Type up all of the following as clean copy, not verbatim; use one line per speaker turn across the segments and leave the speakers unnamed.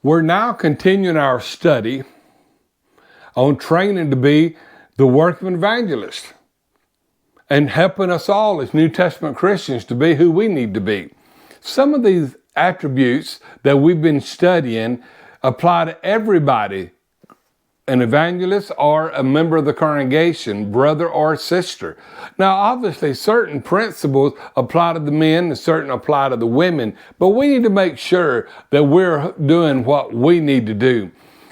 We're now continuing our study on training to be the work of an evangelist and helping us all as New Testament Christians to be who we need to be. Some of these attributes that we've been studying apply to everybody, an evangelist or a member of the congregation, brother or sister. Now, obviously, certain principles apply to the men and certain apply to the women, but we need to make sure that we're doing what we need to do.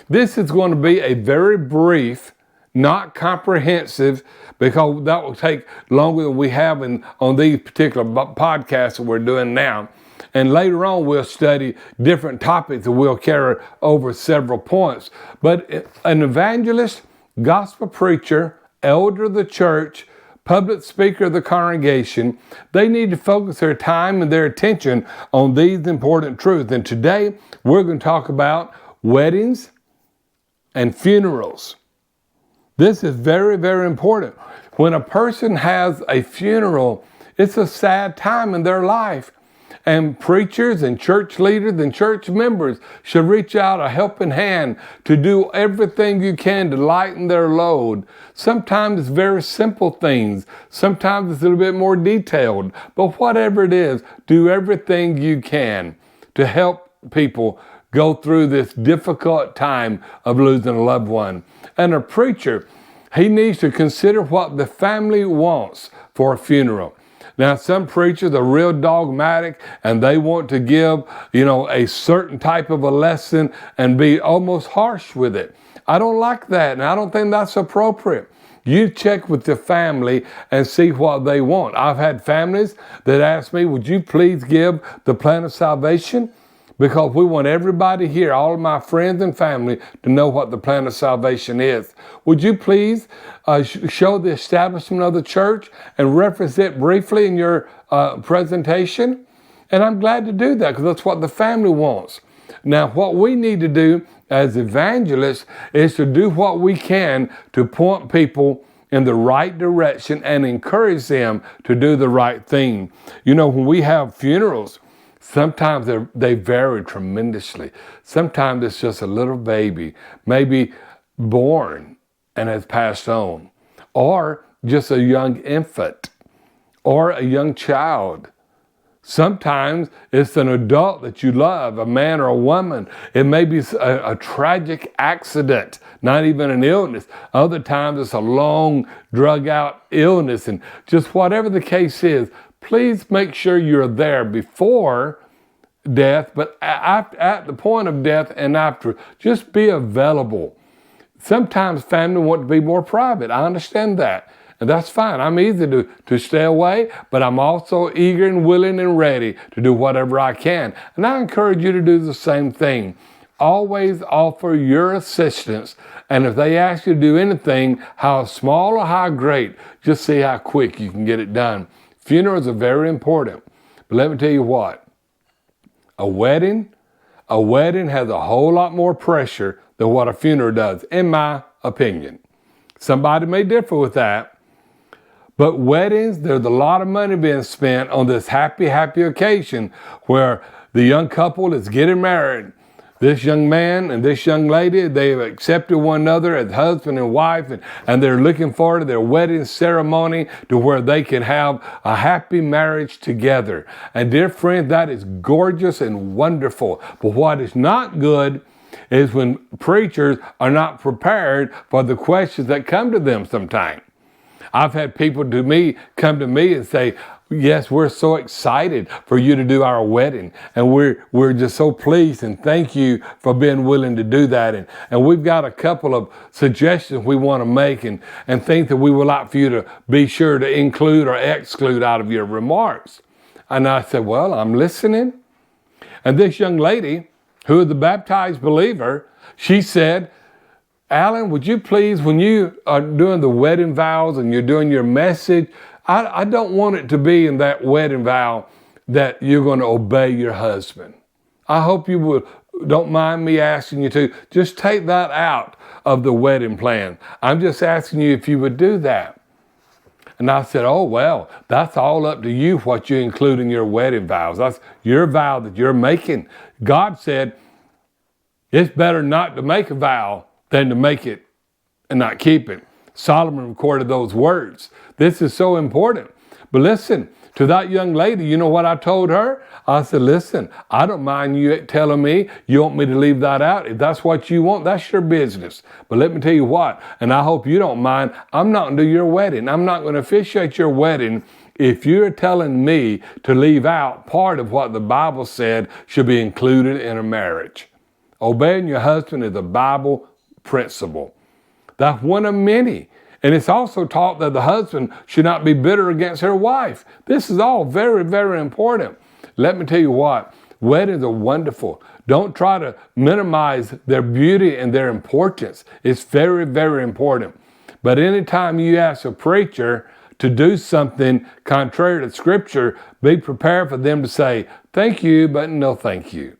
This is going to be a very brief, not comprehensive, because that will take longer than we have on these particular podcasts that we're doing now. And later on, we'll study different topics that we'll carry over several points. But an evangelist, gospel preacher, elder of the church, public speaker of the congregation, they need to focus their time and their attention on these important truths. And today, we're going to talk about weddings and funerals. This is very, very important. When a person has a funeral, it's a sad time in their life. And preachers and church leaders and church members should reach out a helping hand to do everything you can to lighten their load. Sometimes it's very simple things. Sometimes it's a little bit more detailed. But whatever it is, do everything you can to help people go through this difficult time of losing a loved one. And a preacher, he needs to consider what the family wants for a funeral. Now, some preachers are real dogmatic and they want to give, a certain type of a lesson and be almost harsh with it. I don't like that, and I don't think that's appropriate. You check with the family and see what they want. I've had families that ask me, would you please give the plan of salvation? Because we want everybody here, all of my friends and family, to know what the plan of salvation is. Would you please show the establishment of the church and reference it briefly in your presentation? And I'm glad to do that because that's what the family wants. Now, what we need to do as evangelists is to do what we can to point people in the right direction and encourage them to do the right thing. When we have funerals, sometimes they vary tremendously. Sometimes it's just a little baby, maybe born and has passed on, or just a young infant, or a young child. Sometimes it's an adult that you love, a man or a woman. It may be a tragic accident, not even an illness. Other times it's a long, drug-out illness. And just whatever the case is, please make sure you're there before death, but at the point of death and after. Just be available. Sometimes family want to be more private. I understand that. And that's fine. I'm easy to stay away, but I'm also eager and willing and ready to do whatever I can. And I encourage you to do the same thing. Always offer your assistance. And if they ask you to do anything, how small or how great, just see how quick you can get it done. Funerals are very important. But let me tell you what, a wedding has a whole lot more pressure than what a funeral does, in my opinion. Somebody may differ with that. But weddings, there's a lot of money being spent on this happy occasion where the young couple is getting married. This young man and this young lady, they've accepted one another as husband and wife, and they're looking forward to their wedding ceremony to where they can have a happy marriage together. And dear friends, that is gorgeous and wonderful. But what is not good is when preachers are not prepared for the questions that come to them sometimes. I've had people come to me and say, yes, we're so excited for you to do our wedding. And we're just so pleased and thank you for being willing to do that. And we've got a couple of suggestions we want to make and things that we would like for you to be sure to include or exclude out of your remarks. And I said, well, I'm listening. And this young lady, who is a baptized believer, she said, Alan, would you please, when you are doing the wedding vows and you're doing your message, I don't want it to be in that wedding vow that you're going to obey your husband. I hope you don't mind me asking you to just take that out of the wedding plan. I'm just asking you if you would do that. And I said, oh, well, that's all up to you what you include in your wedding vows. That's your vow that you're making. God said it's better not to make a vow than to make it and not keep it. Solomon recorded those words. This is so important. But listen, to that young lady, you know what I told her? I said, listen, I don't mind you telling me you want me to leave that out. If that's what you want, that's your business. But let me tell you what, and I hope you don't mind, I'm not going to do your wedding. I'm not going to officiate your wedding if you're telling me to leave out part of what the Bible said should be included in a marriage. Obeying your husband is a Bible principle. That's one of many. And it's also taught that the husband should not be bitter against her wife. This is all very, very important. Let me tell you what, weddings are wonderful. Don't try to minimize their beauty and their importance. It's very, very important. But anytime you ask a preacher to do something contrary to Scripture, be prepared for them to say, thank you, but no thank you.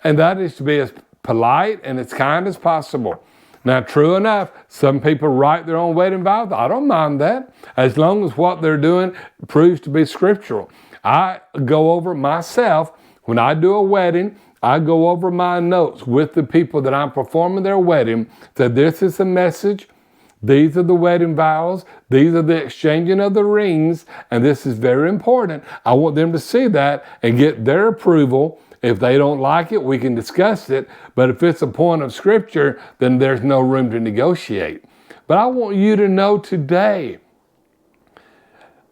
And that is to be as polite and as kind as possible. Now, true enough, some people write their own wedding vows. I don't mind that, as long as what they're doing proves to be scriptural. I go over myself, when I do a wedding, I go over my notes with the people that I'm performing their wedding, that this is the message, these are the wedding vows, these are the exchanging of the rings, and this is very important. I want them to see that and get their approval. If they don't like it, we can discuss it. But if it's a point of Scripture, then there's no room to negotiate. But I want you to know today,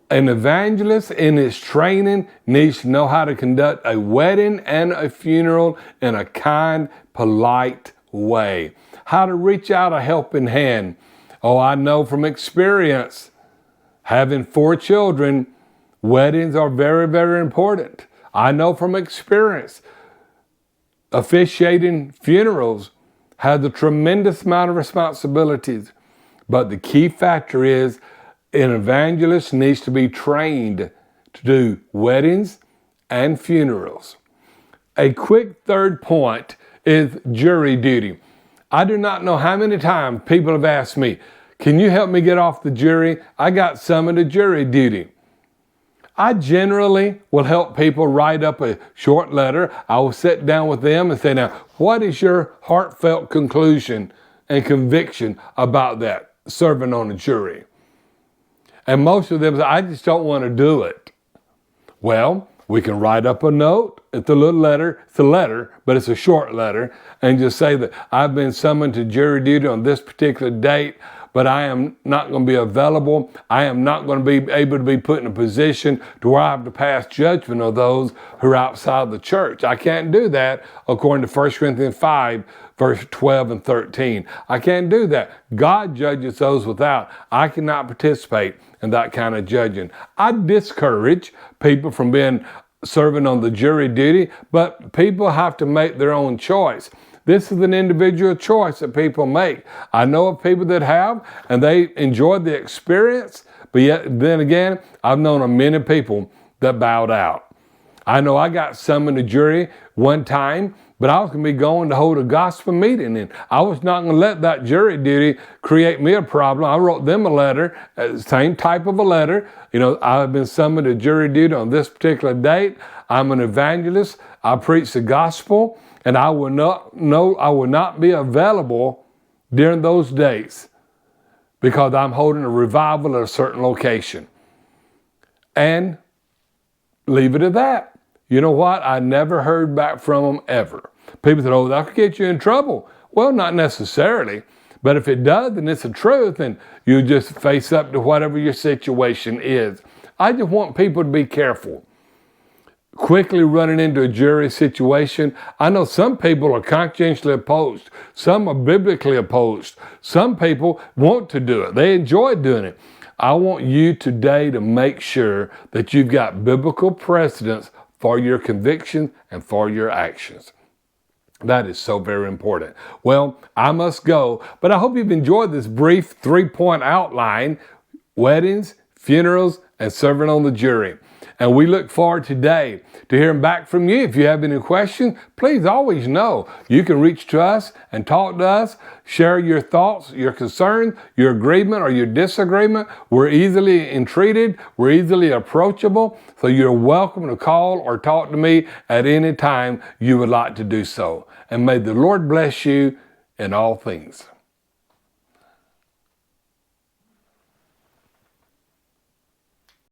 an evangelist in his training needs to know how to conduct a wedding and a funeral in a kind, polite way. How to reach out a helping hand. Oh, I know from experience, having 4 children, weddings are very, very important. I know from experience, officiating funerals has a tremendous amount of responsibilities. But the key factor is an evangelist needs to be trained to do weddings and funerals. A quick third point is jury duty. I do not know how many times people have asked me, can you help me get off the jury? I got summoned to jury duty. I generally will help people write up a short letter. I will sit down with them and say, now, what is your heartfelt conclusion and conviction about that, serving on a jury? And most of them say, I just don't want to do it. Well, we can write up a note. It's a little letter. It's a letter, but it's a short letter. And just say that I've been summoned to jury duty on this particular date, but I am not going to be available. I am not going to be able to be put in a position to where I have to pass judgment on those who are outside the church. I can't do that according to 1 Corinthians 5, verse 12 and 13. I can't do that. God judges those without. I cannot participate in that kind of judging. I discourage people from serving on the jury duty, but people have to make their own choice. This is an individual choice that people make. I know of people that have, and they enjoyed the experience, but yet then again, I've known of many people that bowed out. I know I got summoned to jury one time, but I was going to be going to hold a gospel meeting, and I was not going to let that jury duty create me a problem. I wrote them a letter, same type of a letter. I've been summoned to jury duty on this particular date. I'm an evangelist. I preach the gospel. And I will not be available during those days because I'm holding a revival at a certain location. And leave it at that. You know what? I never heard back from them ever. People said, oh, that could get you in trouble. Well, not necessarily. But if it does, then it's the truth, and you just face up to whatever your situation is. I just want people to be careful. Quickly running into a jury situation. I know some people are conscientiously opposed. Some are biblically opposed. Some people want to do it. They enjoy doing it. I want you today to make sure that you've got biblical precedence for your convictions and for your actions. That is so very important. Well, I must go, but I hope you've enjoyed this brief 3-point outline: weddings, funerals, and serving on the jury. And we look forward today to hearing back from you. If you have any questions, please always know you can reach to us and talk to us, share your thoughts, your concerns, your agreement or your disagreement. We're easily entreated. We're easily approachable. So you're welcome to call or talk to me at any time you would like to do so. And may the Lord bless you in all things.